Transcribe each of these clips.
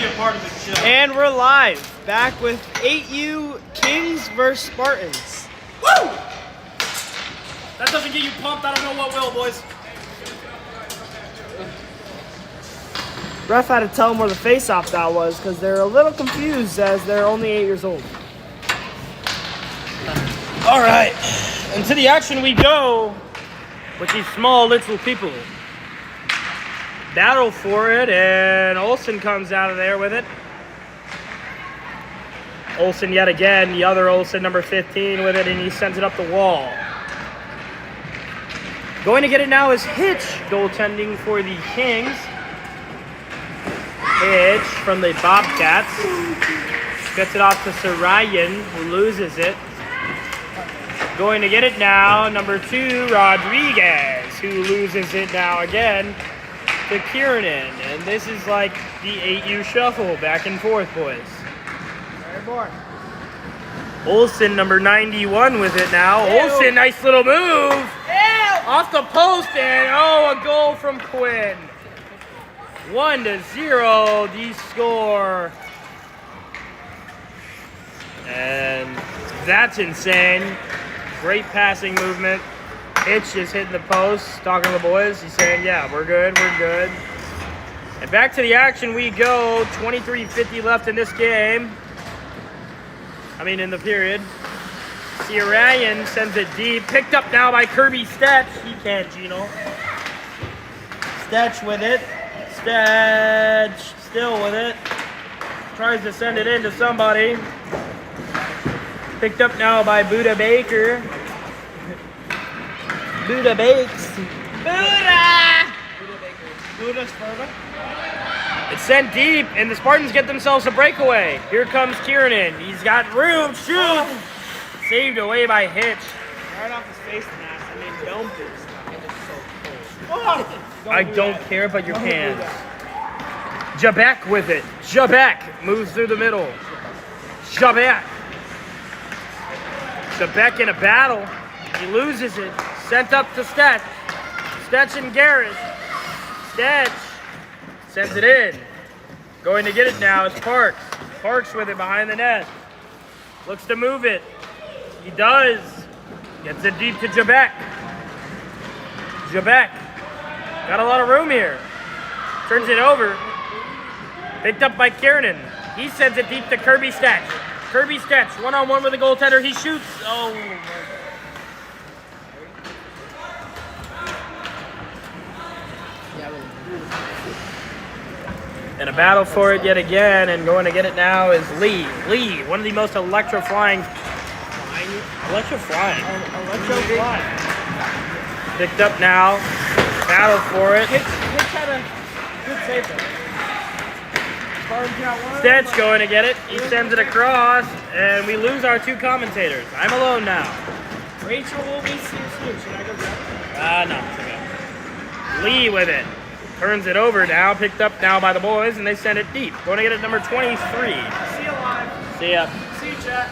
be a part of the show. And we're live, back with 8U Kings vs Spartans. Woo! That doesn't get you pumped. I don't know what will, boys. Ref had to tell them where the face-off that was because they're a little confused as they're only 8 years old. All right, into the action we go with these small little people. Battle for it, and Olsen comes out of there with it. Olsen yet again, the other Olsen, number 15 with it, and he sends it up the wall. Going to get it now is Hitch, goaltending for the Kings. Hitch from the Bobcats. Gets it off to Sarayan, who loses it. Going to get it now, number 2, Rodriguez, who loses it now again to Kiernan. And this is like the 8U shuffle, back and forth, boys. Olsen, number 91 with it now. Ew. Olsen, nice little move. Ew. Off the post, and a goal from Quinn. 1-0, the score. And that's insane. Great passing movement. Hitch is hitting the post, talking to the boys. He's saying, yeah, we're good, we're good. And back to the action we go. 23:50 left in this game. In the period. Ryan sends it deep. Picked up now by Kirby Stetch. He can't, Gino. Stetch with it. Stetch still with it. Tries to send it in to somebody. Picked up now by Buddha Baker. Buddha Bakes. Buddha! Buddha's further. It's sent deep, and the Spartans get themselves a breakaway. Here comes Kiernan. He's got room. Shoot! Oh. Saved away by Hitch. Right off his face mask. Don't do stuff. It is so cold. Oh. I don't care, but your hands. Jabek with it. Jabek moves through the middle. Jabek. Jabek in a battle. He loses it. Sent up to Stetch. Stetch and Garrett. Stetch sends it in. Going to get it now is Parks. Parks with it behind the net. Looks to move it. He does. Gets it deep to Jabek. Jabek. Got a lot of room here. Turns it over. Picked up by Kiernan. He sends it deep to Kirby Stetch. Kirby Stetch, one-on-one with the goaltender. He shoots. Oh, my. And a battle for it yet again, and going to get it now is Lee. Lee, one of the most electrifying. Electrifying. Picked up now. Battle for it. Hitch had a good save there. Stetch going to get it. He sends it across, and we lose our 2 commentators. I'm alone now. Rachel will be soon. Should I go grab her? No. It's okay. Lee with it. Turns it over now. Picked up now by the boys, and they send it deep. Going to get it number 23. See you live. See ya. See you, chat.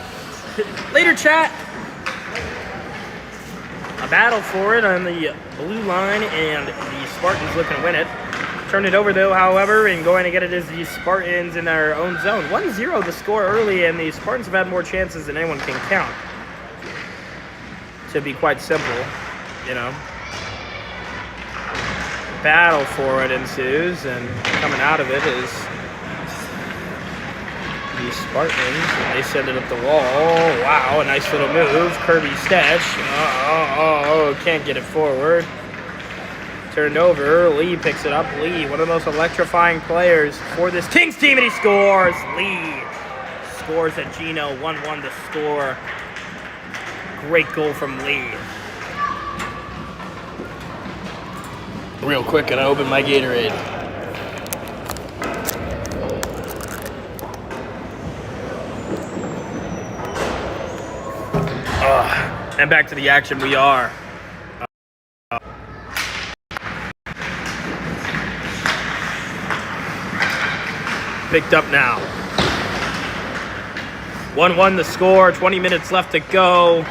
Later, chat. A battle for it on the blue line, and the Spartans looking to win it. Turn it over, though, however, and going to get it is the Spartans in their own zone. 1-0 the score early, and the Spartans have had more chances than anyone can count. To be quite simple, you know. Battle for it ensues, and coming out of it is the Spartans. They send it up the wall. Oh, wow, a nice little move. Kirby Stetch. Can't get it forward. Turned over. Lee picks it up. Lee, one of the most electrifying players for this Kings team, and he scores. Lee scores at Gino. 1-1 to score. Great goal from Lee. Real quick, and I open my Gatorade. And back to the action we are. Picked up now. 1-1 the score, 20 minutes left to go.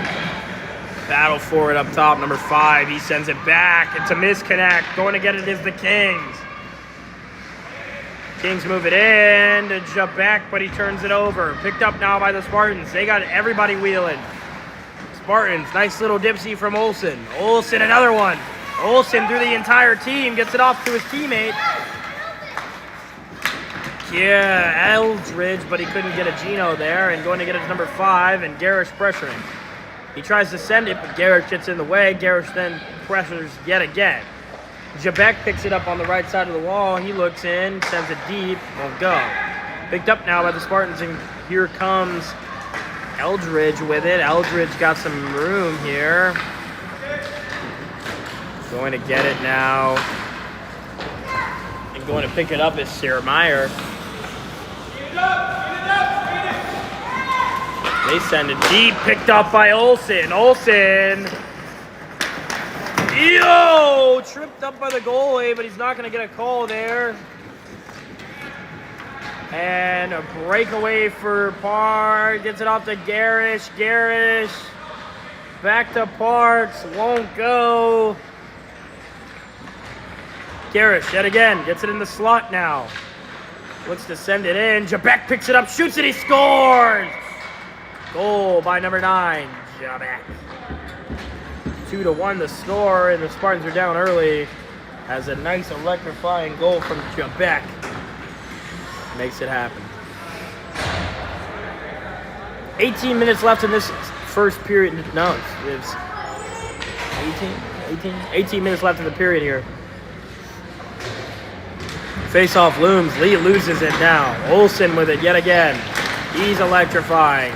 Battle for it up top, number 5. He sends it back. It's a misconnect. Going to get it is the Kings. Kings move it in to Jabek, but he turns it over. Picked up now by the Spartans. They got everybody wheeling. Spartans, nice little dipsy from Olsen. Olsen, another one. Olsen through the entire team, gets it off to his teammate. Yeah, Eldridge, but he couldn't get a Gino there, and going to get it to number 5, and Garish pressuring. He tries to send it, but Garish gets in the way. Garish then pressures yet again. Jabek picks it up on the right side of the wall. He looks in, sends it deep, won't go. Picked up now by the Spartans, and here comes Eldridge with it. Eldridge got some room here. Going to get it now. And going to pick it up is Sarah Meyer. They send it deep, picked up by Olsen. Olsen. Yo! Tripped up by the goalie, but he's not going to get a call there. And a breakaway for Park. Gets it off to Garish. Garish. Back to Parks. Won't go. Garish yet again. Gets it in the slot now. Looks to send it in. Jabek picks it up, shoots it, he scores! Goal by number 9, Jabek. 2-1 the score, and the Spartans are down early. Has a nice electrifying goal from Jabek. Makes it happen. 18 minutes left in this first period. No, it's 18 minutes left in the period here. Face-off looms. Lee loses it now. Olsen with it yet again. He's electrifying.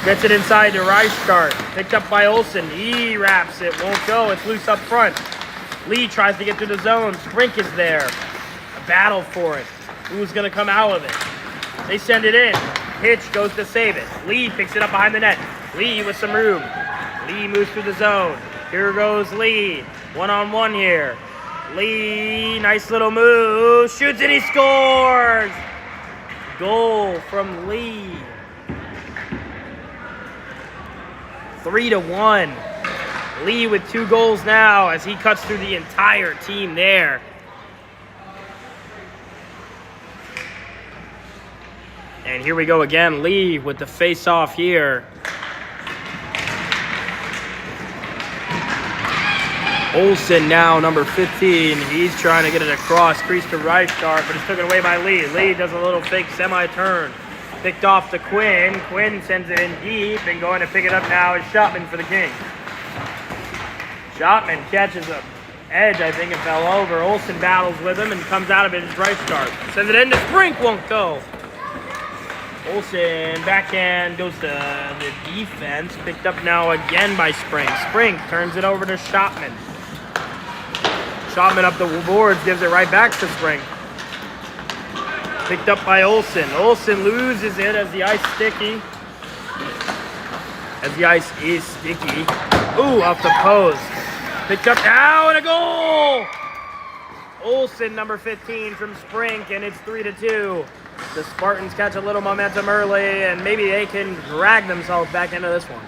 Gets it inside to Reichstart. Picked up by Olsen. He wraps it. Won't go. It's loose up front. Lee tries to get through the zone. Sprink is there. A battle for it. Who's going to come out with it? They send it in. Hitch goes to save it. Lee picks it up behind the net. Lee with some room. Lee moves through the zone. Here goes Lee. One-on-one here. Lee, nice little move, shoots and he scores! Goal from Lee. 3-1. Lee with 2 goals now as he cuts through the entire team there. And here we go again, Lee with the face-off here. Olsen now, number 15. He's trying to get it across, crease to Reichstart, but it's taken away by Lee. Lee does a little fake semi-turn. Picked off to Quinn. Quinn sends it in deep, and going to pick it up now is Shotman for the Kings. Shotman catches a edge, I think, and fell over. Olsen battles with him and comes out of it as Reichstart. Sends it into Sprink, won't go. Olsen, backhand, goes to the defense. Picked up now again by Sprink. Sprink turns it over to Shotman. Shotman up the boards, gives it right back to Sprink. Picked up by Olsen. Olsen loses it as the ice sticky. As the ice is sticky. Ooh, off the post. Picked up now and a goal! Olsen, number 15 from Sprink, and it's 3-2. The Spartans catch a little momentum early, and maybe they can drag themselves back into this one.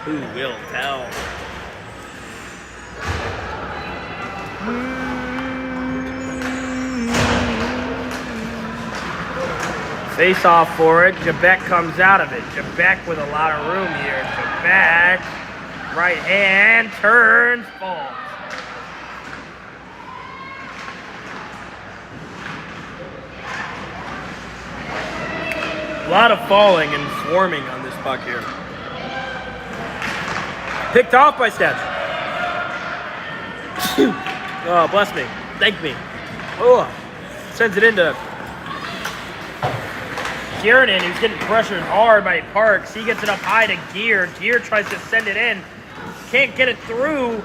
Who will tell? Face off for it. Jabek comes out of it. Jabek with a lot of room here. Jabek, right hand, turns, falls. A lot of falling and swarming on this puck here. Picked off by Stetch. Oh, bless me. Thank me. Oh, sends it into Kiernan, who's getting pressured hard by Parks. He gets it up high to Gear. Gear tries to send it in. Can't get it through.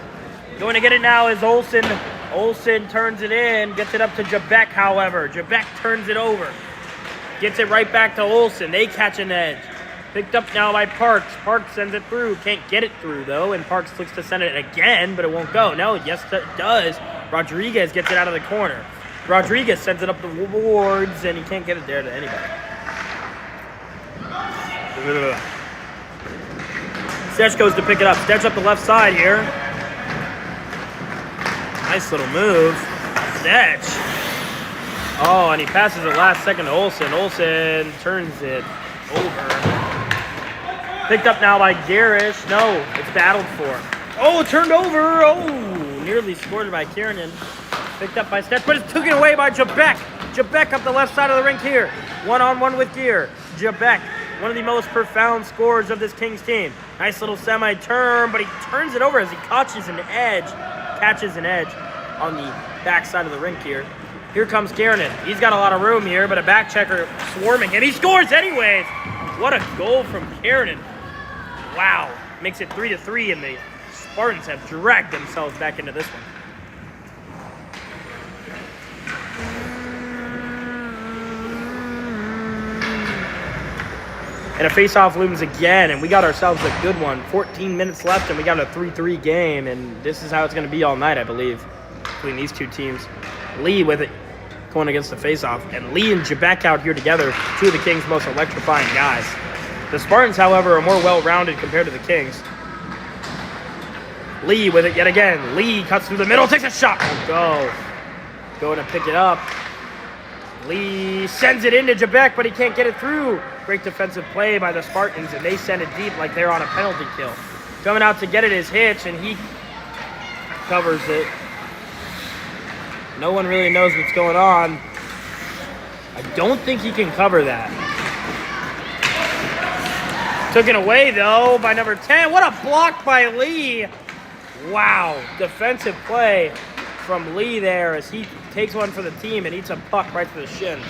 Going to get it now is Olsen. Olsen turns it in. Gets it up to Jabek, however. Jabek turns it over. Gets it right back to Olsen. They catch an edge. Picked up now by Parks. Parks sends it through. Can't get it through, though. And Parks looks to send it again, but it won't go. No, yes, it does. Rodriguez gets it out of the corner. Rodriguez sends it up the boards, and he can't get it there to anybody. Stetch goes to pick it up. Stetch up the left side here. Nice little move. Stetch Oh, and he passes it last second to Olsen. Olsen turns it over. Picked up now by Garish. No, it's battled for. Oh, turned over. Oh, nearly scored by Kiernan. Picked up by Stetch, but it's taken away by Jabek. Jabek up the left side of the rink here. One-on-one with Gear. Jabek, one of the most profound scorers of this Kings team. Nice little semi-turn, but he turns it over as he catches an edge on the back side of the rink here. Here comes Kiernan. He's got a lot of room here, but a back checker swarming, and he scores anyways. What a goal from Kiernan. Wow. Makes it 3-3, and the Spartans have dragged themselves back into this one. And a face-off looms again, and we got ourselves a good one. 14 minutes left, and we got a 3-3 game, and this is how it's going to be all night, I believe, between these two teams. Lee with it going against the face-off, and Lee and Jabek out here together, two of the Kings' most electrifying guys. The Spartans, however, are more well-rounded compared to the Kings. Lee with it yet again. Lee cuts through the middle, takes a shot. Go. Going to pick it up. Lee sends it into Jabek, but he can't get it through. Great defensive play by the Spartans, and they send it deep like they're on a penalty kill. Coming out to get it is Hitch, and he covers it. No one really knows what's going on. I don't think he can cover that. Took it away, though, by number 10. What a block by Lee. Wow. Defensive play from Lee there as he takes one for the team and eats a puck right to the shin.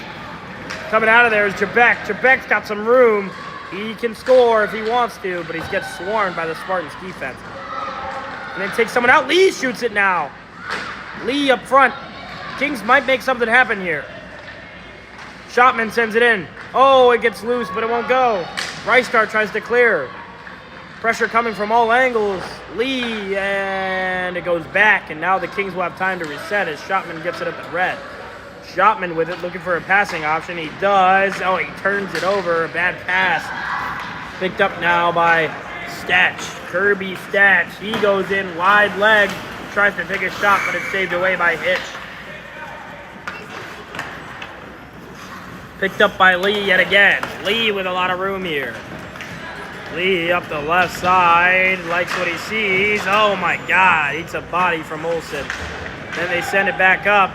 Coming out of there is Jabek. Jabek's got some room. He can score if he wants to, but he gets swarmed by the Spartans defense. And then takes someone out. Lee shoots it now. Lee up front. Kings might make something happen here. Shotman sends it in. Oh, it gets loose, but it won't go. Rystar tries to clear. Pressure coming from all angles. Lee, and it goes back, and now the Kings will have time to reset as Shotman gets it at the red. Shotman with it, looking for a passing option. He does. Oh, he turns it over. A bad pass. Picked up now by Stetch. Kirby Stetch. He goes in wide leg. Tries to take a shot, but it's saved away by Hitch. Picked up by Lee yet again. Lee with a lot of room here. Lee up the left side. Likes what he sees. Oh my God. Eats a body from Olsen. Then they send it back up.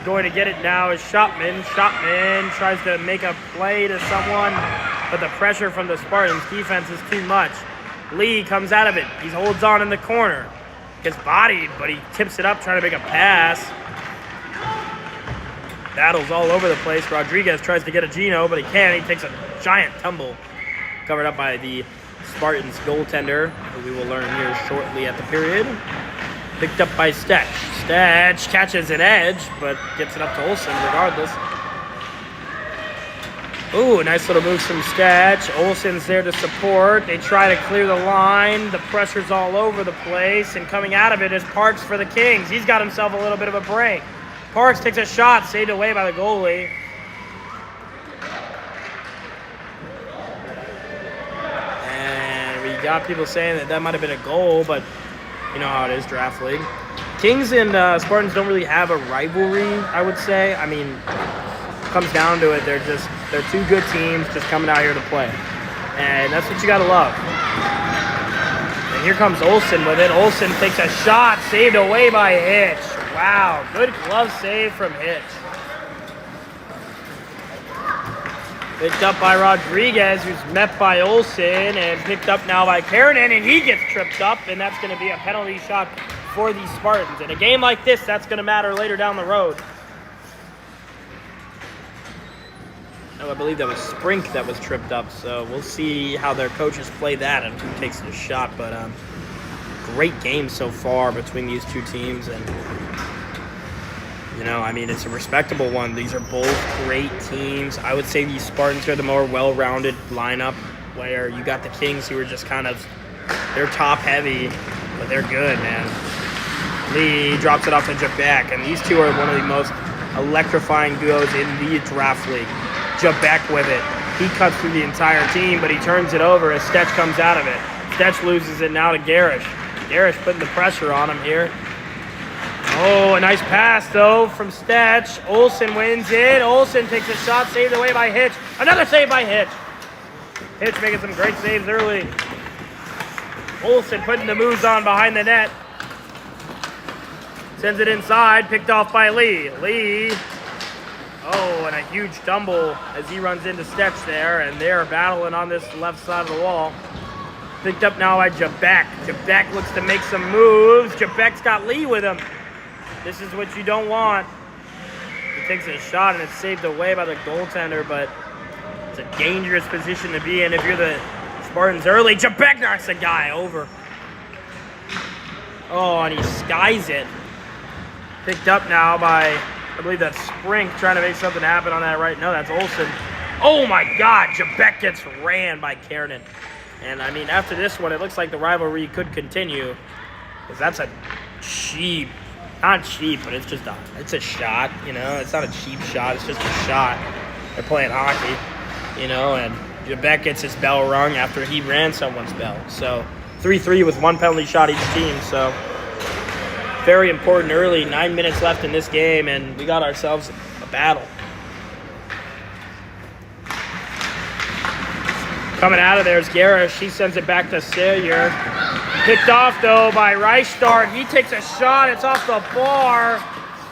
Going to get it now is Shotman. Shotman tries to make a play to someone, but the pressure from the Spartans defense is too much. Lee comes out of it. He holds on in the corner. Gets bodied, but he tips it up trying to make a pass. Battles all over the place. Rodriguez tries to get a Gino, but he can't. He takes a giant tumble. Covered up by the Spartans goaltender, who we will learn here shortly at the period. Picked up by Stetch. Stetch catches an edge, but gets it up to Olsen regardless. Ooh, nice little moves from Stetch. Olsen's there to support. They try to clear the line. The pressure's all over the place, and coming out of it is Parks for the Kings. He's got himself a little bit of a break. Parks takes a shot, saved away by the goalie. And we got people saying that might have been a goal, but you know how it is, draft league. Kings and Spartans don't really have a rivalry, I would say. I mean, it comes down to it, they're two good teams just coming out here to play. And that's what you gotta love. And here comes Olsen with it. Olsen takes a shot, saved away by Hitch. Wow, good glove save from Hitch. Picked up by Rodriguez, who's met by Olsen, and picked up now by Kiernan, and he gets tripped up, and that's going to be a penalty shot for the Spartans. In a game like this, that's going to matter later down the road. Oh, I believe that was Sprink that was tripped up, so we'll see how their coaches play that and who takes the shot. But great game so far between these two teams, and you know, I mean, it's a respectable one. These are both great teams. I would say these Spartans are the more well-rounded lineup, where you got the Kings who are just kind of, they're top-heavy, but they're good, man. Lee drops it off to Jabek, and these two are one of the most electrifying duos in the draft league. Jabek with it. He cuts through the entire team, but he turns it over as Stetch comes out of it. Stetch loses it now to Garish. Garish putting the pressure on him here. Oh, a nice pass, though, from Stetch. Olsen wins it. Olsen takes a shot, saved away by Hitch. Another save by Hitch. Hitch making some great saves early. Olsen putting the moves on behind the net. Sends it inside, picked off by Lee. Lee, oh, and a huge tumble as he runs into Stetch there, and they're battling on this left side of the wall. Picked up now by Jabek. Jabek looks to make some moves. Jabek's got Lee with him. This is what you don't want. He takes a shot and it's saved away by the goaltender, but it's a dangerous position to be in if you're the Spartans early. Jabek knocks the guy over. Oh, and he skies it. Picked up now by, I believe that's Sprink trying to make something happen on that right. No, that's Olsen. Oh my God, Jabek gets ran by Kiernan. And I mean, after this one, it looks like the rivalry could continue. Because that's a cheap, not cheap, but it's a shot, you know? It's not a cheap shot, it's just a shot. They're playing hockey, you know, and Jabek gets his bell rung after he ran someone's bell. So 3-3 with one penalty shot each team, so very important early. 9 minutes left in this game, and we got ourselves a battle. Coming out of there is Garish. He sends it back to Sayer. Picked off, though, by Reichstad. He takes a shot. It's off the bar.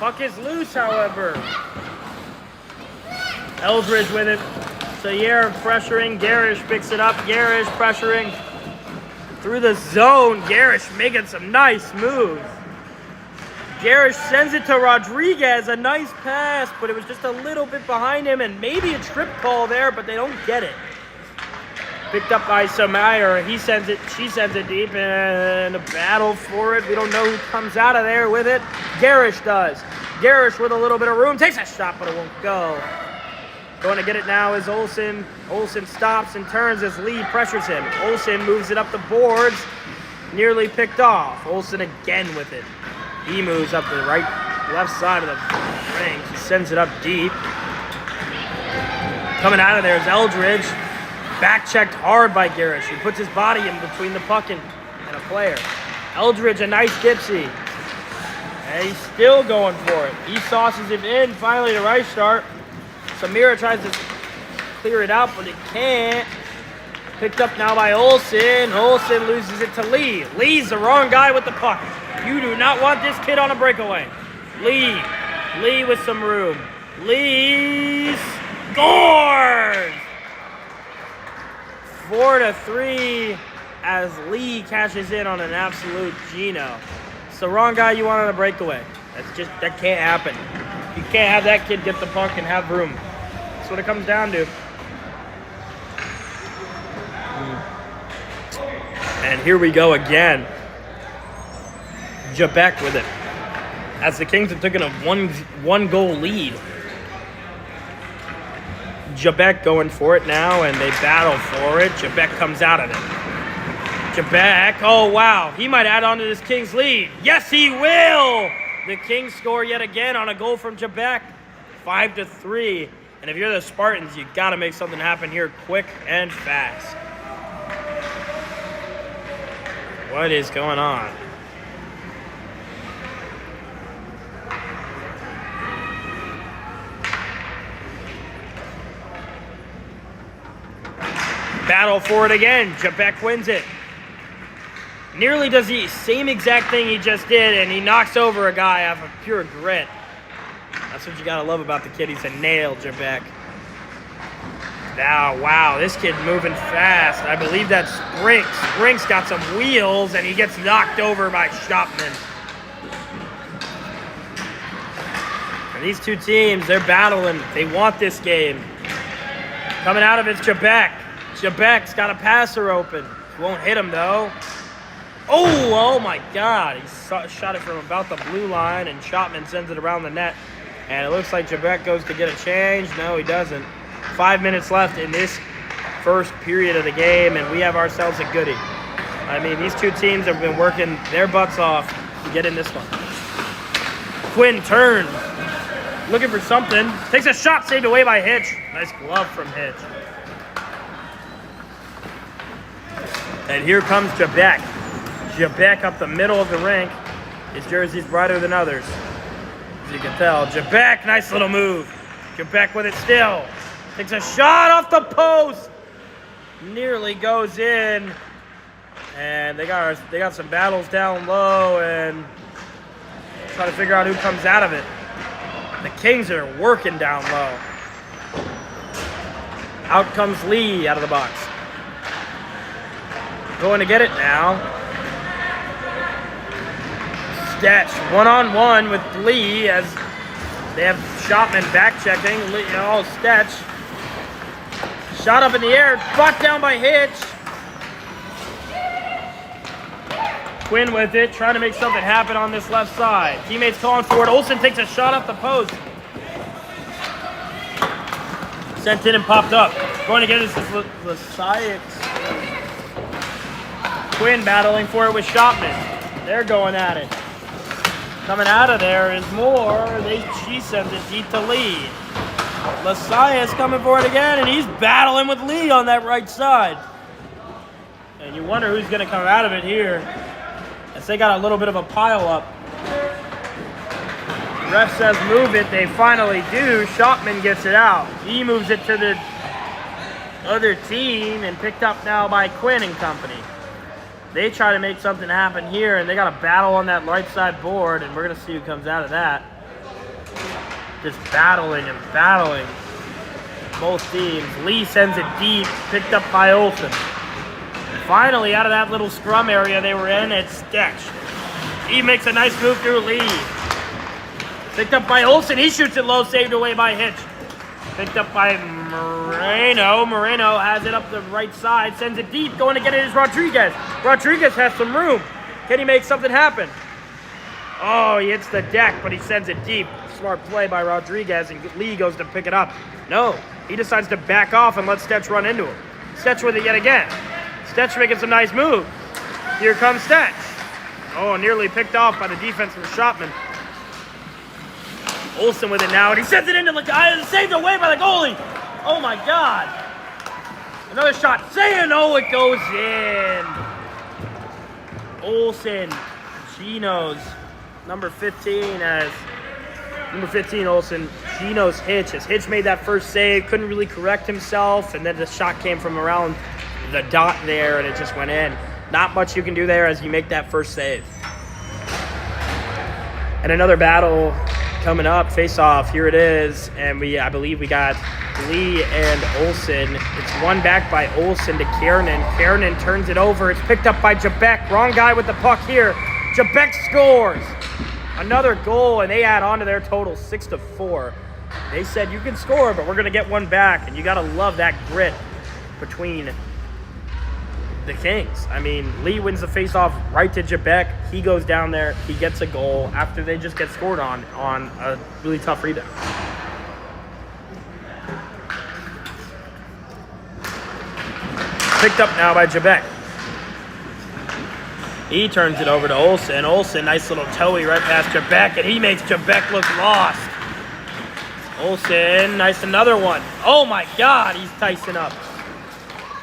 Puck is loose, however. Eldridge with it. Sayer pressuring. Garish picks it up. Garish pressuring through the zone. Garish making some nice moves. Garish sends it to Rodriguez. A nice pass, but it was just a little bit behind him, and maybe a trip call there, but they don't get it. Picked up by Samayer. He sends it, she sends it deep, and a battle for it. We don't know who comes out of there with it. Garish does. Garish with a little bit of room. Takes a shot, but it won't go. Going to get it now is Olsen. Olsen stops and turns as Lee pressures him. Olsen moves it up the boards. Nearly picked off. Olsen again with it. He moves up the left side of the ring. He sends it up deep. Coming out of there is Eldridge. Back checked hard by Garish. He puts his body in between the puck and a player. Eldridge, a nice dipsy. And he's still going for it. He sauces it in. Finally, the right start. Samira tries to clear it out, but he can't. Picked up now by Olsen. Olsen loses it to Lee. Lee's the wrong guy with the puck. You do not want this kid on a breakaway. Lee. Lee with some room. Lee scores! 4-3 as Lee cashes in on an absolute Gino. It's the wrong guy you want on a breakaway. That can't happen. You can't have that kid get the puck and have room. That's what it comes down to. And here we go again. Jabek with it. As the Kings have taken a one goal lead. Jabek going for it now, and they battle for it. Jabek comes out of it. Jabek, oh wow, he might add on to this Kings lead. Yes, he will! The Kings score yet again on a goal from Jabek. 5-3. And if you're the Spartans, you gotta make something happen here quick and fast. What is going on? Battle for it again. Jabek wins it. Nearly does the same exact thing he just did, and he knocks over a guy off of pure grit. That's what you gotta love about the kid. He's a nail, Jabek. Now, wow, this kid moving fast. I believe that's Sprink. Sprink's got some wheels, and he gets knocked over by Shopman. And these two teams, they're battling. They want this game. Coming out of it's Jabek. Jabek's got a passer open. Won't hit him, though. Oh my God. He shot it from about the blue line, and Shopman sends it around the net. And it looks like Jabek goes to get a change. No, he doesn't. 5 minutes left in this first period of the game, and we have ourselves a goodie. I mean, these two teams have been working their butts off to get in this one. Quinn turns, looking for something. Takes a shot, saved away by Hitch. Nice glove from Hitch. And here comes Jabek. Jabek up the middle of the rink. His jersey's brighter than others, as you can tell. Jabek, nice little move. Jabek with it still. Takes a shot off the post. Nearly goes in. And they got some battles down low and trying to figure out who comes out of it. The Kings are working down low. Out comes Lee out of the box. Going to get it now. Stetch one-on-one with Lee as they have Shotman back-checking. Stetch. Shot up in the air, brought down by Hitch. Quinn with it, trying to make something happen on this left side. Teammates calling for it. Olsen takes a shot off the post. Sent in and popped up. Going to get it is Lasiak. Quinn battling for it with Shotman. They're going at it. Coming out of there is Moore. She sends it deep to Lee. Lasiak coming for it again, and he's battling with Lee on that right side. And you wonder who's going to come out of it here. As they got a little bit of a pile up. Ref says move it. They finally do. Shotman gets it out. He moves it to the other team and picked up now by Quinn and company. They try to make something happen here, and they got a battle on that right side board, and we're going to see who comes out of that. Just battling and battling. Both teams. Lee sends it deep, picked up by Olsen. Finally, out of that little scrum area they were in, it's Stetch. He makes a nice move through Lee. Picked up by Olsen. He shoots it low, saved away by Hitch. Picked up by Moreno. Moreno has it up the right side, sends it deep. Going to get it is Rodriguez. Rodriguez has some room. Can he make something happen? Oh, he hits the deck, but he sends it deep. Smart play by Rodriguez, and Lee goes to pick it up. No, he decides to back off and let Stetch run into him. Stetch with it yet again. Stetch making some nice moves. Here comes Stetch. Oh, nearly picked off by the defense from Shotman. Olsen with it now, and he sends it into the guy, and saved away by the goalie. Oh my God. Another shot. Saying, oh, it goes in. Olsen, Gino's number 15 Olsen. Gino's Hitch. As Hitch made that first save, couldn't really correct himself, and then the shot came from around the dot there, and it just went in. Not much you can do there as you make that first save. And another battle coming up, face-off. Here it is, and I believe we got Lee and Olsen. It's one back by Olsen to Kiernan. Kiernan turns it over. It's picked up by Jabek. Wrong guy with the puck here. Jabek scores. Another goal, and they add on to their total 6-4. They said you can score, but we're going to get one back, and you got to love that grit between the Kings. I mean, Lee wins the face-off right to Jabek. He goes down there. He gets a goal after they just get scored on a really tough rebound. Picked up now by Jabek. He turns it over to Olsen. Olsen, nice little toey right past Jabek, and he makes Jabek look lost. Olsen, nice another one. Oh my God, he's Tyson up.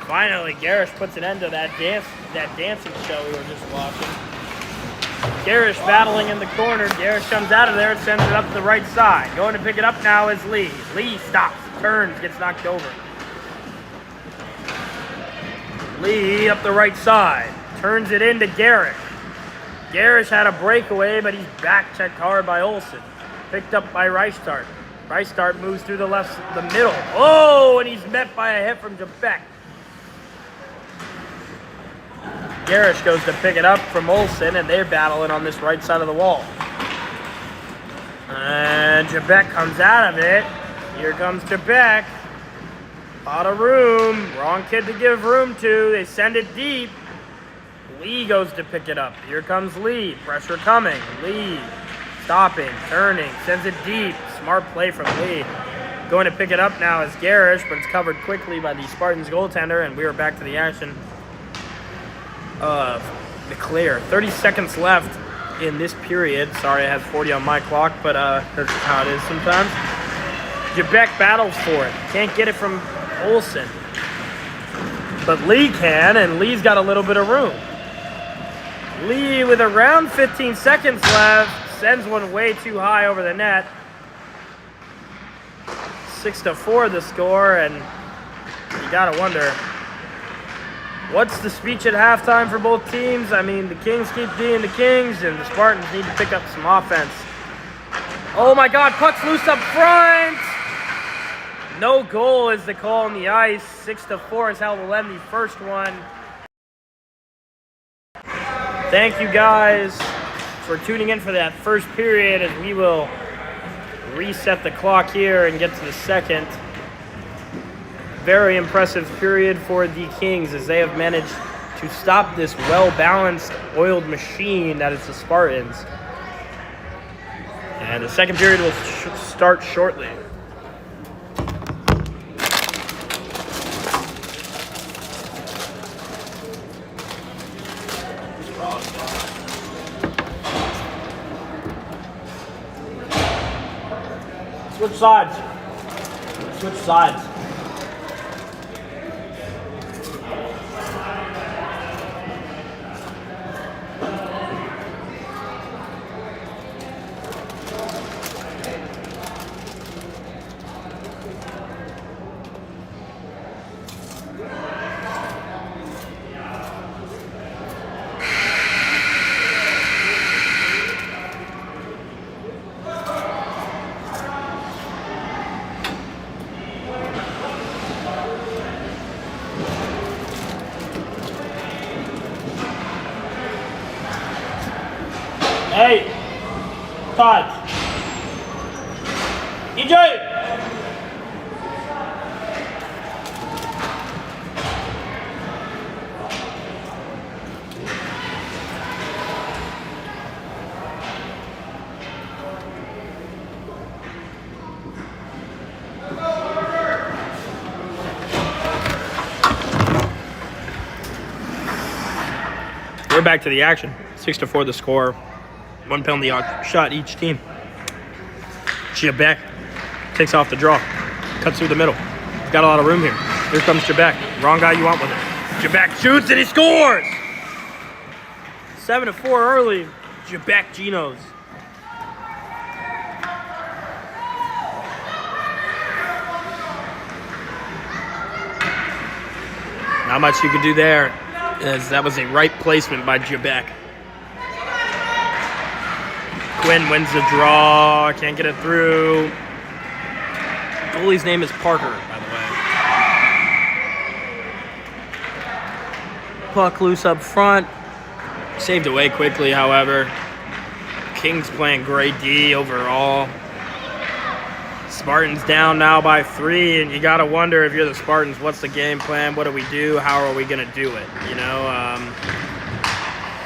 Finally, Garish puts an end to that dancing show we were just watching. Garish battling in the corner. Garish comes out of there and sends it up to the right side. Going to pick it up now is Lee. Lee stops, turns, gets knocked over. Lee up the right side. Turns it into Garish. Garish had a breakaway, but he's back-checked hard by Olsen. Picked up by Reichstart. Reichstart moves through the middle. Oh, and he's met by a hit from Jabek. Garish goes to pick it up from Olsen, and they're battling on this right side of the wall. And Jabek comes out of it. Here comes Jabek. Out of room. Wrong kid to give room to. They send it deep. Lee goes to pick it up. Here comes Lee. Pressure coming. Lee stopping, turning, sends it deep. Smart play from Lee. Going to pick it up now is Garish, but it's covered quickly by the Spartans goaltender, and we are back to the action. McClare. 30 seconds left in this period. Sorry, I have 40 on my clock, but that's how it is sometimes. Jabek battles for it. Can't get it from Olsen. But Lee can, and Lee's got a little bit of room. Lee, with around 15 seconds left, sends one way too high over the net. 6-4 the score, and you gotta wonder, what's the speech at halftime for both teams? I mean, the Kings keep being the Kings, and the Spartans need to pick up some offense. Oh my God, puck's loose up front! No goal is the call on the ice. 6-4 is how we'll end the first one. Thank you guys for tuning in for that first period, as we will reset the clock here and get to the second. Very impressive period for the Kings, as they have managed to stop this well-balanced, oiled machine that is the Spartans. And the second period will start shortly. Switch sides. Switch sides. Hey, Todd. EJ! We're back to the action. 6-4 the score. One penalty shot each team. Jabek takes off the draw. Cuts through the middle. He's got a lot of room here. Here comes Jabek. Wrong guy you want with it. Jabek shoots and he scores! 7-4 early. Jabek Genos. Not much you could do there, as that was a right placement by Jabek. Quinn wins the draw, can't get it through. Goalie's name is Parker, by the way. Puck loose up front. Saved away quickly, however. Kings playing great D overall. Spartans down now by 3, and you gotta wonder, if you're the Spartans, what's the game plan? What do we do? How are we gonna do it? You know,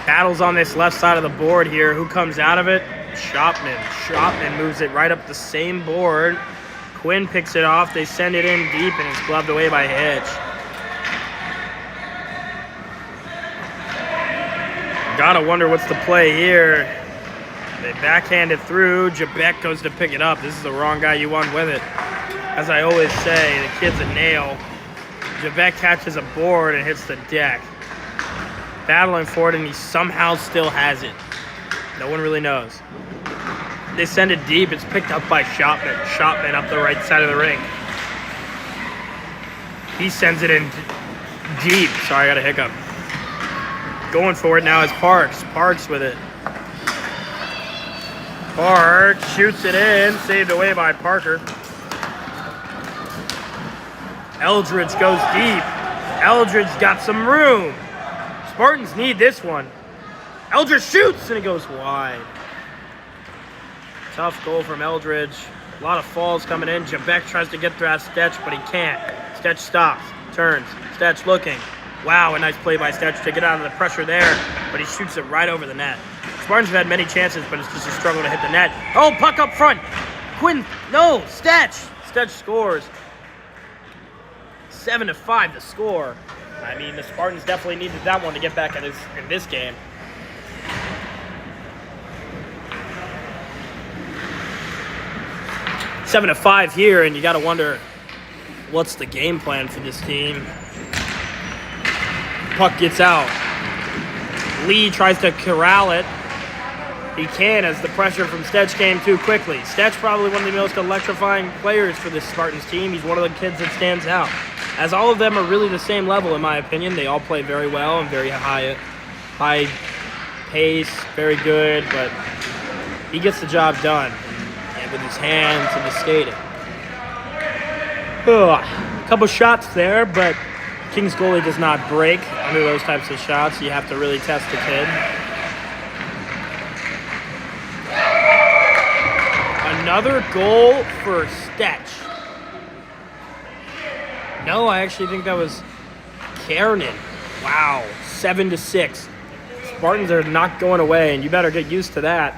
battles on this left side of the board here. Who comes out of it? Shopman moves it right up the same board. Quinn picks it off. They send it in deep, and it's gloved away by Hitch. Gotta wonder what's the play here. They backhand it through. Jabek goes to pick it up. This is the wrong guy you want with it. As I always say, the kid's a nail. Jabek catches a board and hits the deck. Battling for it, and he somehow still has it. No one really knows. They send it deep. It's picked up by Shopman. Shopman up the right side of the rink. He sends it in deep. Sorry, I got a hiccup. Going for it now is Parks. Parks with it. Parks shoots it in. Saved away by Parker. Eldridge goes deep. Eldridge got some room. Spartans need this one. Eldridge shoots, and it goes wide. Tough goal from Eldridge. A lot of falls coming in. Jabek tries to get through that Stetch, but he can't. Stetch stops, turns. Stetch looking. Wow, a nice play by Stetch to get out of the pressure there, but he shoots it right over the net. Spartans have had many chances, but it's just a struggle to hit the net. Oh, puck up front. Quinn, no, Stetch. Stetch scores. 7-5 the score. I mean, the Spartans definitely needed that one to get back in this game. Seven to 5 here, and you got to wonder, what's the game plan for this team? Puck gets out. Lee tries to corral it. He can, as the pressure from Stetch came too quickly. Stetch probably one of the most electrifying players for this Spartans team. He's one of the kids that stands out. As all of them are really the same level, in my opinion. They all play very well and very high pace, very good, but he gets the job done. And with his hands and his skating. A couple shots there, but King's goalie does not break under those types of shots. You have to really test the kid. Another goal for Stetch. No, I actually think that was Kiernan. Wow, 7-6. Spartans are not going away, and you better get used to that.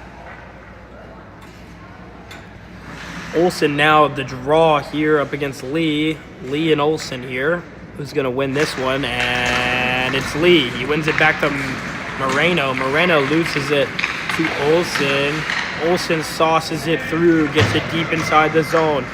Olsen now the draw here up against Lee. Lee and Olsen here. Who's going to win this one? And it's Lee. He wins it back to Moreno. Moreno loses it to Olsen. Olsen sauces it through, gets it deep inside the zone.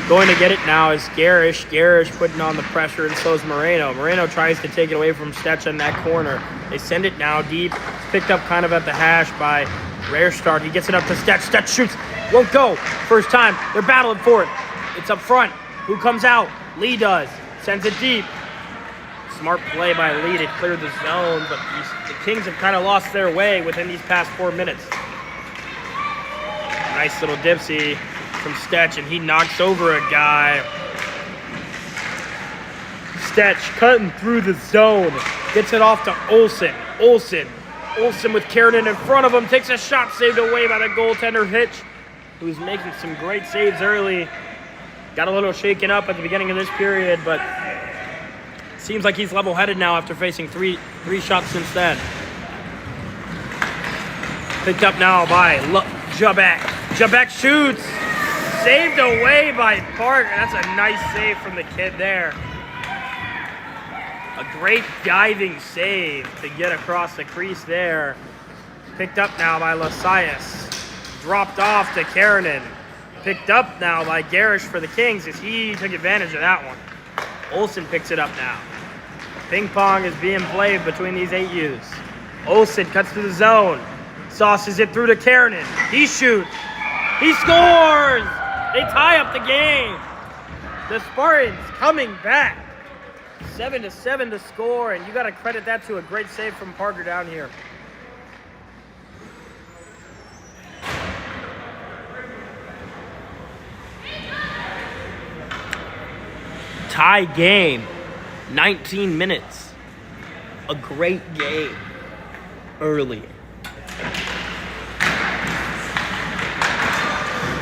Going to get it now is Garish. Garish putting on the pressure, and so is Moreno. Moreno tries to take it away from Stetch in that corner. They send it now deep. It's picked up kind of at the hash by Rare Start. He gets it up to Stetch. Stetch shoots. Won't go. First time. They're battling for it. It's up front. Who comes out? Lee does. Sends it deep. Smart play by Lee to clear the zone, but the Kings have kind of lost their way within these past 4 minutes. Nice little dipsy from Stetch, and he knocks over a guy. Stetch cutting through the zone. Gets it off to Olsen. Olsen with Kiernan in front of him. Takes a shot saved away by the goaltender Hitch, who's making some great saves early. Got a little shaken up at the beginning of this period, but seems like he's level-headed now after facing three shots since then. Picked up now by Jabek. Jabek shoots. Saved away by Parker. That's a nice save from the kid there. A great diving save to get across the crease there. Picked up now by Lasias. Dropped off to Kiernan. Picked up now by Garish for the Kings as he took advantage of that one. Olsen picks it up now. Ping pong is being played between these 8Us. Olsen cuts to the zone. Sauces it through to Kiernan. He shoots. He scores! They tie up the game. The Spartans coming back. 7-7 to score, and you got to credit that to a great save from Parker down here. Tie game. 19 minutes. A great game early.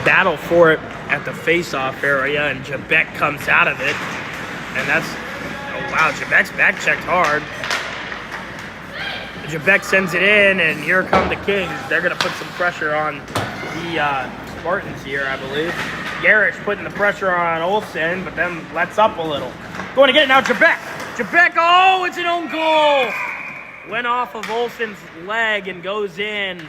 Battle for it at the face-off area, and Jabek comes out of it. And that's, oh wow, Jabek's back-checked hard. Jabek sends it in, and here come the Kings. They're going to put some pressure on the Spartans here, I believe. Garish putting the pressure on Olsen, but then lets up a little. Going to get it now, Jabek. Jabek, oh, it's an own goal. Went off of Olsen's leg and goes in.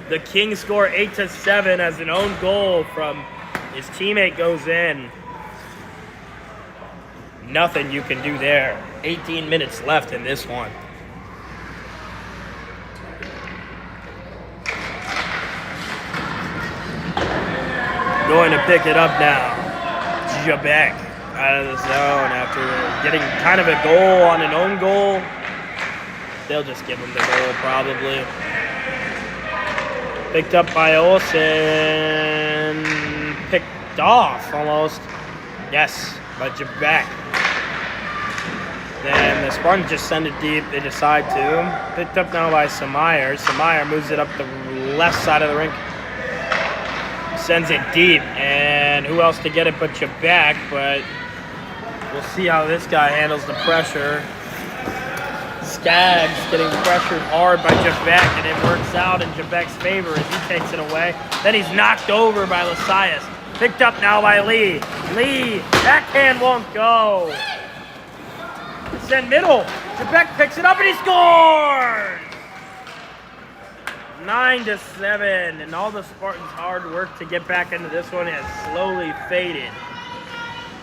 The Kings score 8-7 as an own goal from his teammate goes in. Nothing you can do there. 18 minutes left in this one. Going to pick it up now. Jabek out of the zone after getting kind of a goal on an own goal. They'll just give him the goal probably. Picked up by Olsen. Picked off almost. Yes, by Jabek. Then the Spartans just send it deep. They decide to. Picked up now by Samayer. Samayer moves it up the left side of the rink. Sends it deep. And who else to get it but Jabek? But we'll see how this guy handles the pressure. Skaggs getting pressured hard by Jabek, and it works out in Jabek's favor as he takes it away. Then he's knocked over by Lasias. Picked up now by Lee. Lee, backhand won't go. Send middle. Jabek picks it up and he scores! 9-7, and all the Spartans' hard work to get back into this one has slowly faded.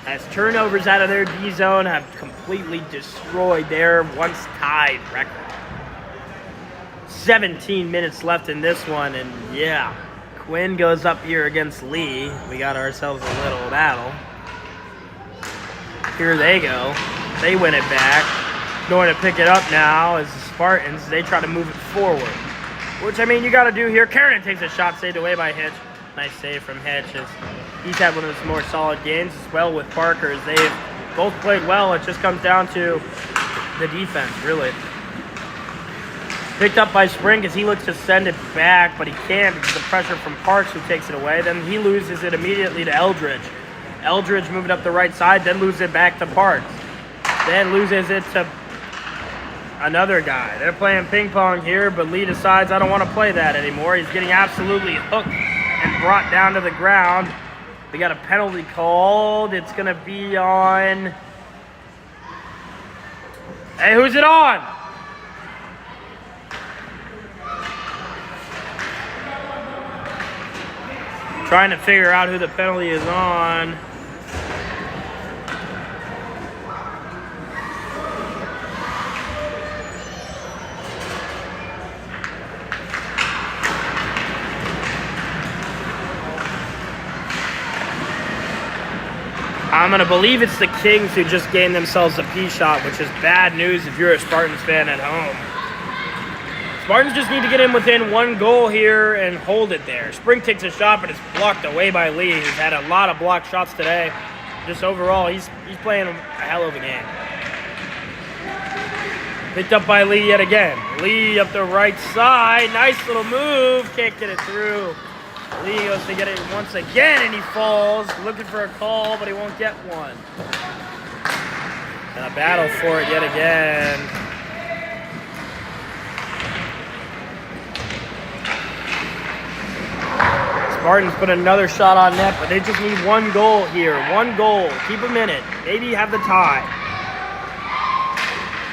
as turnovers out of their D zone have completely destroyed their once tied record. 17 minutes left in this one, and yeah, Quinn goes up here against Lee. We got ourselves a little battle. Here they go. They win it back. Going to pick it up now as the Spartans, they try to move it forward. Which, I mean, you got to do here. Kiernan takes a shot, saved away by Hitch. Nice save from Hitch. He's had one of his more solid games as well with Parker. They've both played well. It just comes down to the defense, really. Picked up by Spring as he looks to send it back, but he can't because of the pressure from Parks, who takes it away. Then he loses it immediately to Eldridge. Eldridge moving up the right side, then loses it back to Parks. Then loses it to another guy. They're playing ping pong here, but Lee decides, I don't want to play that anymore. He's getting absolutely hooked and brought down to the ground. We got a penalty called. It's going to be on... Hey, who's it on? Trying to figure out who the penalty is on. I'm going to believe it's the Kings who just gained themselves a P shot, which is bad news if you're a Spartans fan at home. Spartans just need to get in within one goal here and hold it there. Spring takes a shot, but it's blocked away by Lee, who's had a lot of blocked shots today. Just overall, he's playing a hell of a game. Picked up by Lee yet again. Lee up the right side. Nice little move. Can't get it through. Lee goes to get it once again, and he falls. Looking for a call, but he won't get one. And a battle for it yet again. Spartans put another shot on net, but they just need one goal here. One goal. Keep them in it. Maybe have the tie.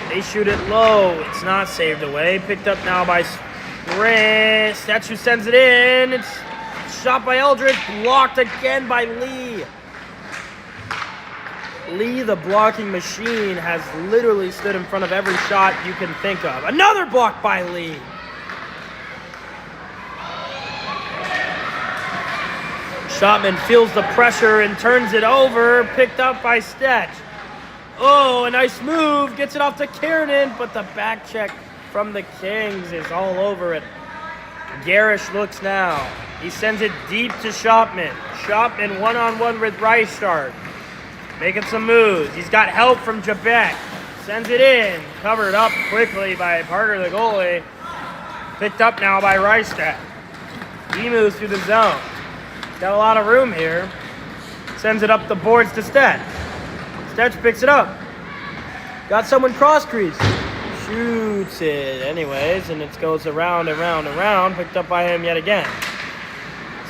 They shoot it low. It's not saved away. Picked up now by Spring. Statue sends it in. It's shot by Eldridge. Blocked again by Lee. Lee, the blocking machine, has literally stood in front of every shot you can think of. Another block by Lee. Shotman feels the pressure and turns it over. Picked up by Stetch. Oh, a nice move. Gets it off to Kiernan, but the back check from the Kings is all over it. Garish looks now. He sends it deep to Shopman. Shopman one-on-one with Reistart. Making some moves. He's got help from Jabek. Sends it in. Covered up quickly by Parker, the goalie. Picked up now by Reistart. He moves through the zone. Got a lot of room here. Sends it up the boards to Stetch. Stetch picks it up. Got someone cross crease. Shoots it anyways, and it goes around and round and round. Picked up by him yet again.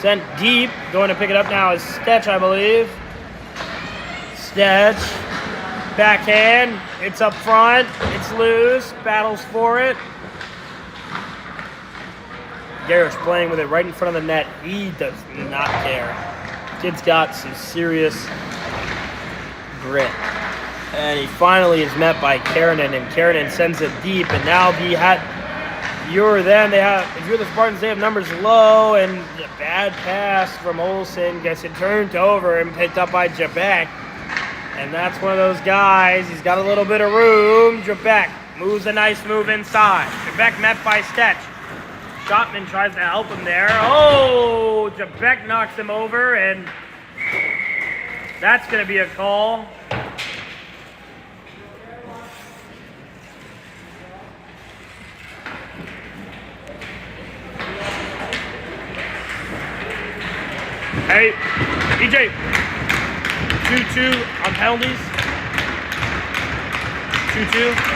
Sent deep. Going to pick it up now is Stetch, I believe. Stetch. Backhand. It's up front. It's loose. Battles for it. Garrett's playing with it right in front of the net. He does not care. Kid's got some serious grit. And he finally is met by Kiernan, and Kiernan sends it deep. And now if you're the Spartans, they have numbers low, and a bad pass from Olsen gets it turned over and picked up by Jabek. And that's one of those guys. He's got a little bit of room. Jabek moves a nice move inside. Jabek met by Stetch. Shotman tries to help him there. Oh, Jabek knocks him over, and that's going to be a call. Hey, EJ, 2-2 on penalties. 2-2.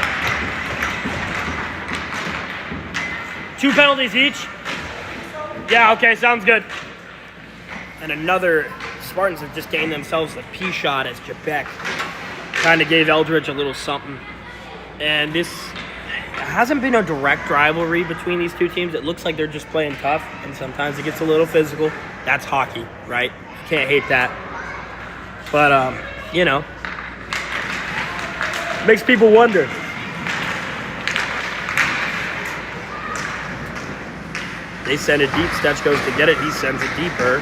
2 penalties each. Yeah, okay, sounds good. And another, Spartans have just gained themselves a P shot as Jabek kind of gave Eldridge a little something. And this hasn't been a direct rivalry between these two teams. It looks like they're just playing tough, and sometimes it gets a little physical. That's hockey, right? You can't hate that. But you know, makes people wonder. They send it deep. Stetch goes to get it. He sends it deeper.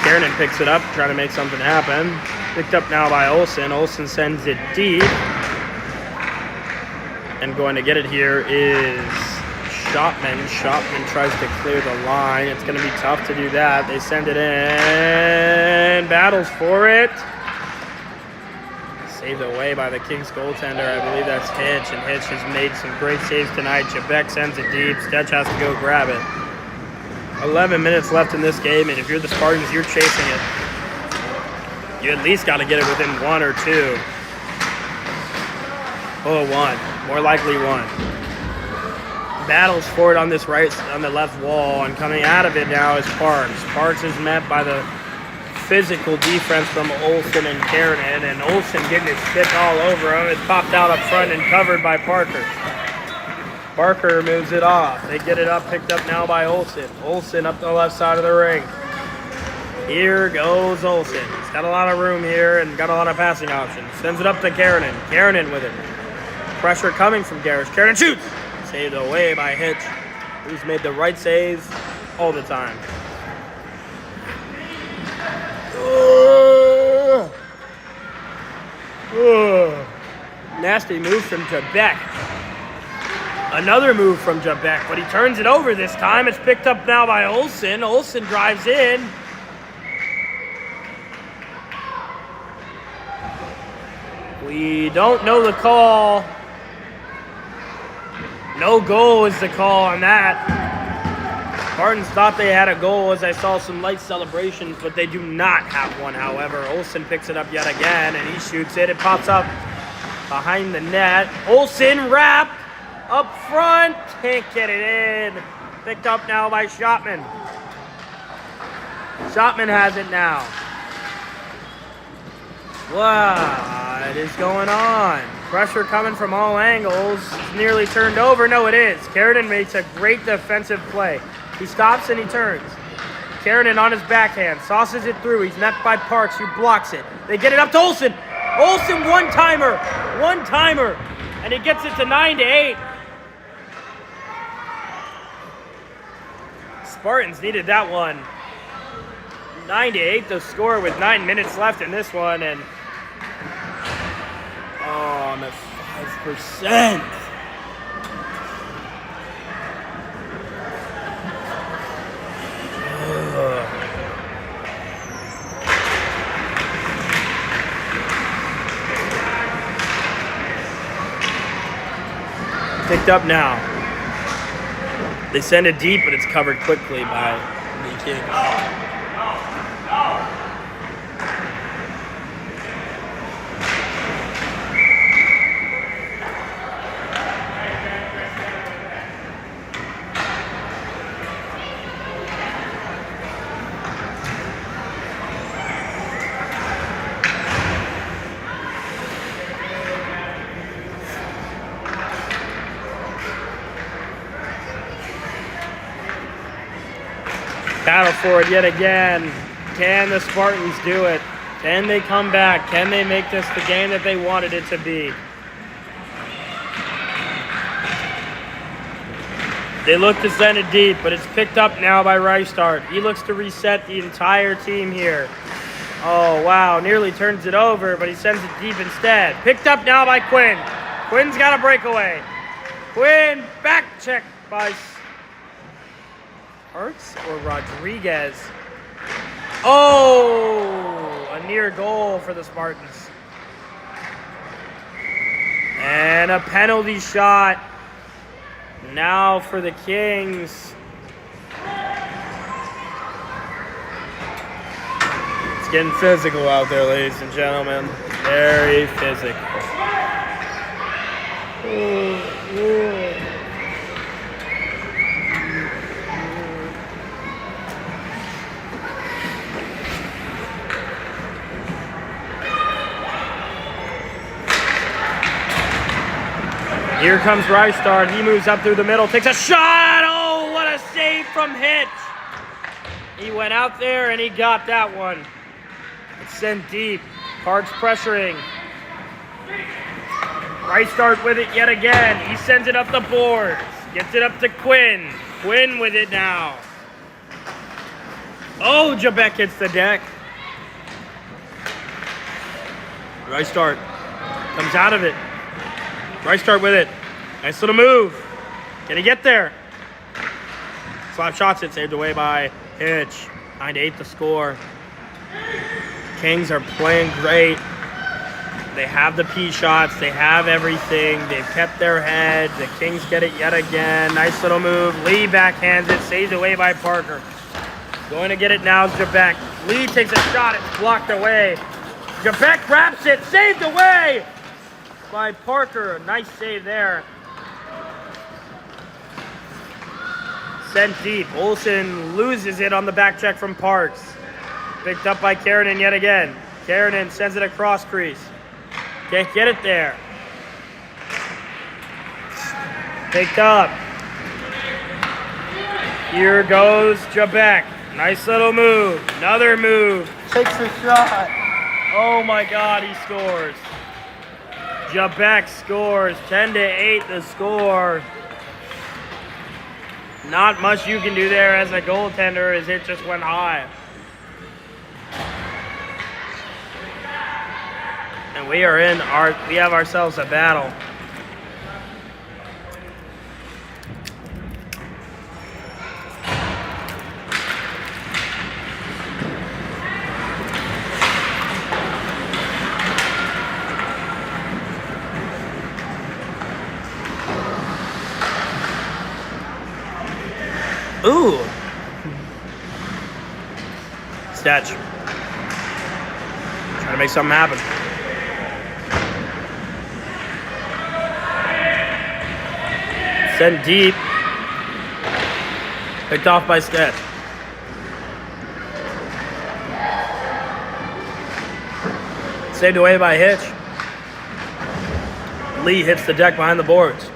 Kiernan picks it up, trying to make something happen. Picked up now by Olsen. Olsen sends it deep. And going to get it here is Shopman. Shopman tries to clear the line. It's going to be tough to do that. They send it in. Battles for it. Saved away by the Kings goaltender. I believe that's Hitch. And Hitch has made some great saves tonight. Jabek sends it deep. Stetch has to go grab it. 11 minutes left in this game. And if you're the Spartans, you're chasing it. You at least got to get it within 1 or 2. Oh, 1. More likely 1. Battles for it on this on the left wall, and coming out of it now is Parks. Parks is met by the physical defense from Olsen and Kiernan, and Olsen getting his stick all over him. It's popped out up front and covered by Parker. Parker moves it off. They get it up, picked up now by Olsen. Olsen up the left side of the ring. Here goes Olsen. He's got a lot of room here and got a lot of passing options. Sends it up to Kiernan. Kiernan with it. Pressure coming from Garrish. Kiernan shoots! Saved away by Hitch, who's made the right saves all the time. Nasty move from Jabek. Another move from Jabek, but he turns it over this time. It's picked up now by Olsen. Olsen drives in. We don't know the call. No goal is the call on that. Spartans thought they had a goal as I saw some light celebrations, but they do not have one, however. Olsen picks it up yet again, and he shoots it. It pops up behind the net. Olsen wrap up front. Can't get it in. Picked up now by Shopman. Shopman has it now. What is going on? Pressure coming from all angles. It's nearly turned over. No, it is. Kiernan makes a great defensive play. He stops and he turns. Kiernan on his backhand. Sauces it through. He's met by Parks, who blocks it. They get it up to Olsen. Olsen, one-timer. One-timer. And he gets it to 9-8. Spartans needed that one. 9-8 to score with 9 minutes left in this one. And oh, I'm at 5%. Picked up now. They send it deep, but it's covered quickly by the Kings. Battle for it yet again. Can the Spartans do it? Can they come back? Can they make this the game that they wanted it to be? They look to send it deep, but it's picked up now by Reistart. He looks to reset the entire team here. Oh, wow. Nearly turns it over, but he sends it deep instead. Picked up now by Quinn. Quinn's got a breakaway. Quinn, back check by Parks or Rodriguez. Oh, a near goal for the Spartans. And a penalty shot now for the Kings. It's getting physical out there, ladies and gentlemen. Very physical. Here comes Reistart. He moves up through the middle, takes a shot. Oh, what a save from Hitch. He went out there and he got that one. It's sent deep. Parks pressuring. Right start with it yet again. He sends it up the boards. Gets it up to Quinn. Quinn with it now. Oh, Jabek hits the deck. Right start. Comes out of it. Right start with it. Nice little move. Can he get there? Slap shots it. Saved away by Hitch. 9-8 the score. Kings are playing great. They have the P shots. They have everything. They've kept their head. The Kings get it yet again. Nice little move. Lee backhands it. Saved away by Parker. Going to get it now is Jabek. Lee takes a shot. It's blocked away. Jabek grabs it. Saved away by Parker. Nice save there. Sent deep. Olsen loses it on the back check from Parks. Picked up by Kiernan yet again. Kiernan sends it across crease. Can't get it there. Picked up. Here goes Jabek. Nice little move. Another move. Takes a shot. Oh my God, he scores. Jabek scores. 10-8 the score. Not much you can do there as a goaltender as it just went high. And we have ourselves a battle. Ooh. Stetch. Trying to make something happen. Sent deep. Picked off by Stetch. Saved away by Hitch. Lee hits the deck behind the boards.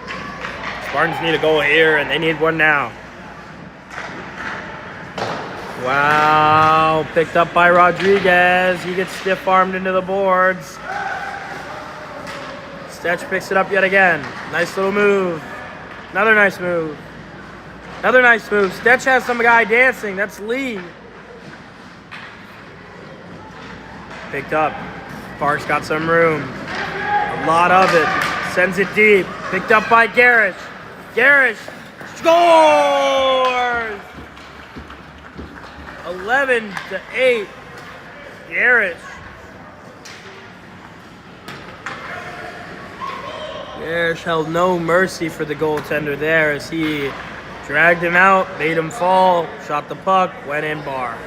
Spartans need a goal here, and they need one now. Wow, picked up by Rodriguez. He gets stiff-armed into the boards. Stetch picks it up yet again. Nice little move. Another nice move. Another nice move. Stetch has some guy dancing. That's Lee. Picked up. Parks got some room. A lot of it. Sends it deep. Picked up by Garish. Garish scores! 11-8. Garish. Garish held no mercy for the goaltender there as he dragged him out, made him fall, shot the puck, went in bar.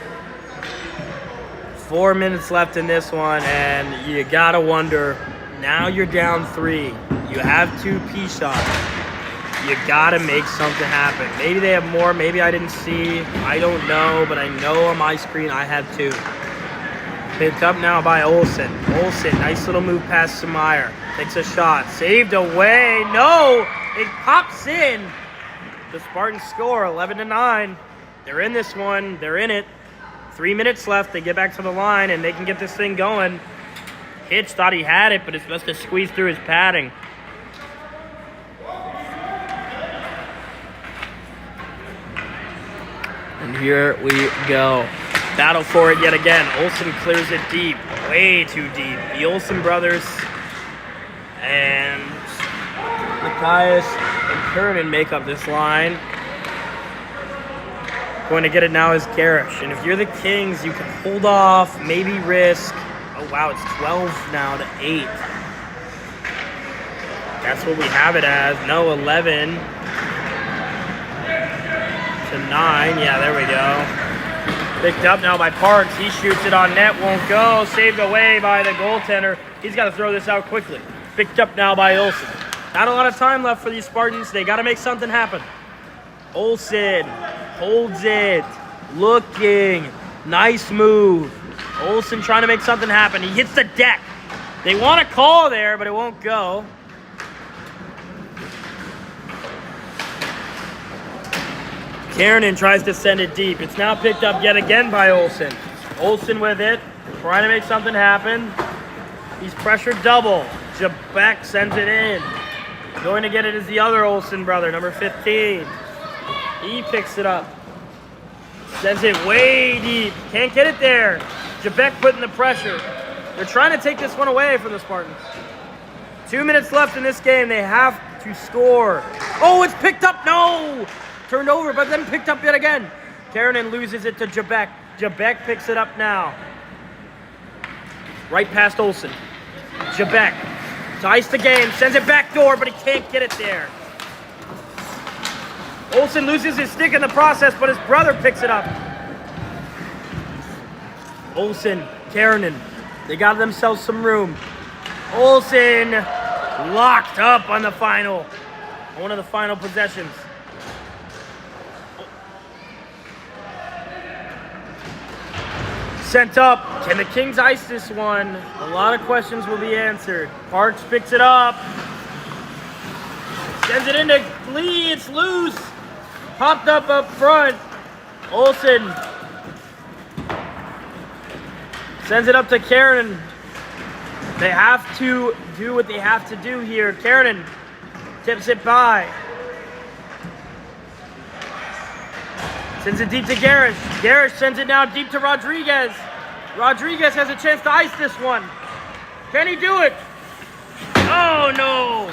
4 minutes left in this one, and you gotta wonder, now you're down 3. You have 2 P shots. You gotta make something happen. Maybe they have more, maybe I didn't see. I don't know, but I know on my screen I had 2. Picked up now by Olsen. Olsen, nice little move past Meyer. Takes a shot. Saved away. No! It pops in. The Spartans score 11-9. They're in this one. They're in it. 3 minutes left. They get back to the line, and they can get this thing going. Hitch thought he had it, but it's supposed to squeeze through his padding. And here we go. Battle for it yet again. Olsen clears it deep. Way too deep. The Olsen brothers and Matthias and Kernan make up this line. Going to get it now is Garish. And if you're the Kings, you can hold off, maybe risk. Oh, wow, it's 12 now to 8. That's what we have it as. No, 11 to 9. Yeah, there we go. Picked up now by Parks. He shoots it on net. Won't go. Saved away by the goaltender. He's got to throw this out quickly. Picked up now by Olsen. Not a lot of time left for these Spartans. They got to make something happen. Olsen holds it. Looking. Nice move. Olsen trying to make something happen. He hits the deck. They want a call there, but it won't go. Kiernan tries to send it deep. It's now picked up yet again by Olsen. Olsen with it. Trying to make something happen. He's pressured double. Jabek sends it in. Going to get it is the other Olsen brother, number 15. He picks it up. Sends it way deep. Can't get it there. Jabek putting the pressure. They're trying to take this one away from the Spartans. 2 minutes left in this game. They have to score. Oh, it's picked up. No! Turned over, but then picked up yet again. Karanen loses it to Jabek. Jabek picks it up now. Right past Olsen. Jabek to ice the game. Sends it back door, but he can't get it there. Olsen loses his stick in the process, but his brother picks it up. Olsen, Karanen. They got themselves some room. Olsen locked up on the final. One of the final possessions. Sent up. Can the Kings ice this one? A lot of questions will be answered. Parks picks it up. Sends it into Lee. It's loose. Popped up front. Olsen sends it up to Karanen. They have to do what they have to do here. Karanen tips it by. Sends it deep to Garish. Garish sends it now deep to Rodriguez. Rodriguez has a chance to ice this one. Can he do it? Oh no!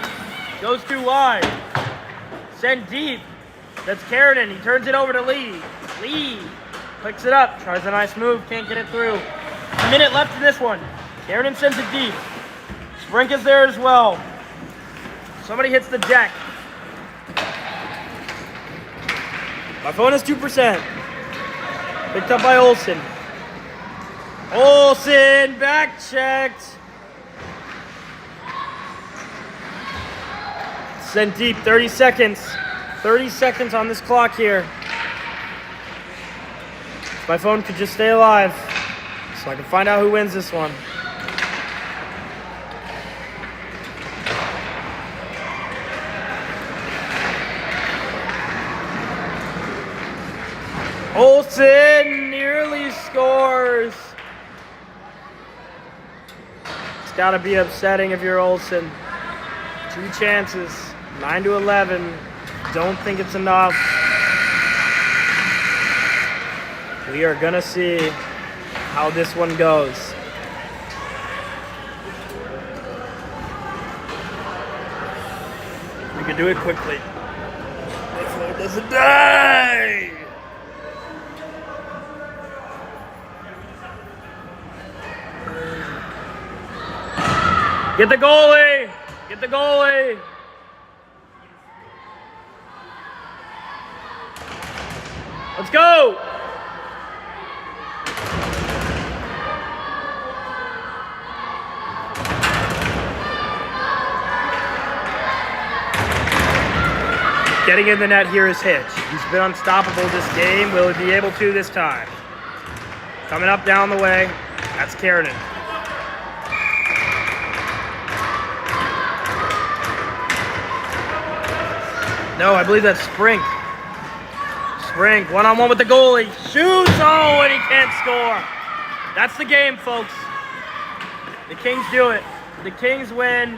Goes too wide. Send deep. That's Karanen. He turns it over to Lee. Lee picks it up. Tries a nice move. Can't get it through. A minute left in this one. Karanen sends it deep. Sprink is there as well. Somebody hits the deck. My phone is 2%. Picked up by Olsen. Olsen back checked. Sent deep. 30 seconds. 30 seconds on this clock here. If my phone could just stay alive so I can find out who wins this one. Olsen nearly scores. It's got to be upsetting if you're Olsen. 2 chances, 9-11. Don't think it's enough. We are gonna see how this one goes. We can do it quickly. This one doesn't die. Get the goalie! Get the goalie! Let's go! Getting in the net here is Hitch. He's been unstoppable this game. Will he be able to this time? Coming up down the way, that's Karanen. No, I believe that's Sprink. Sprink, one-on-one with the goalie. Shoots! Oh, and he can't score. That's the game, folks. The Kings do it. The Kings win.